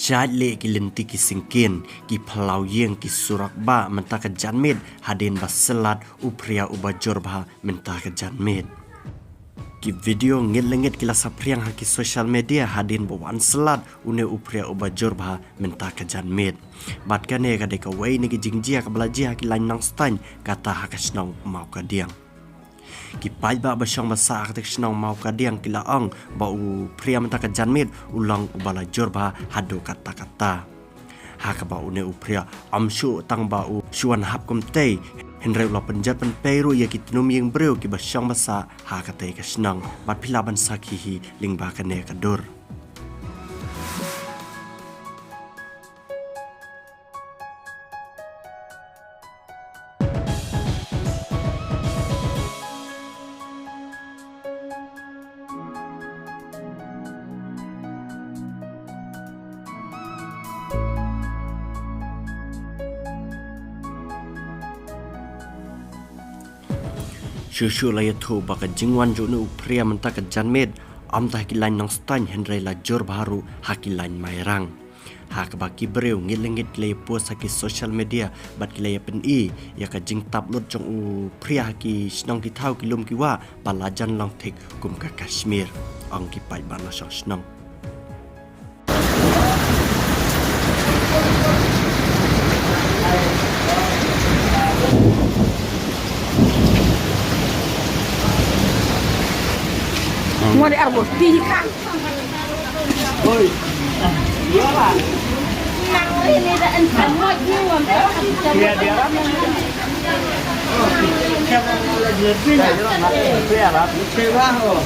Syad le ki lenti ki singkin ki phalau yeng ki surak ba menta ka janmed hadin baselat upria ubajor bah menta ka janmed ki video ngit-lengit kila sapriang ha ki social media hadin bawan selat une upria ubajor bah menta ka janmed bat kane ka de ka wei ni ki jingjia ka belajia ki lain nang stan kata ha ka snong mau ka diang ki pai ba basyang masa ka snong mau ka diang kila ang ba u pria menta ka janmed ulang ubala jor bah hado kata-kata ha ka ba une upria amshu tang ba u shuan hap kum tei henry ula penjat pen peru ya ki tinum yang breu ki basyang masa ha ka tei ka snong bat pilaban sakihi ling ba ka ne ka dur Shushu la yathu baka jingwan jo nu pria menta ka janmed am ta kilain nang stan henry la jor baru hakilain mairang ha ka baki breu ngilengit le post ki social media bat ki le pen i ya ka jing tap lot jong u pria ki snong ki thau ki lum ki wa palajan long thik kum ka Kashmir ang ki pai ban la snong Mau di arbor tingkat. Oi. Iya lah. Nang ini dah entam lagi wampe. Dia dia lah. Siapa yang lagi lebih? Saya lah. Siapa? Oh.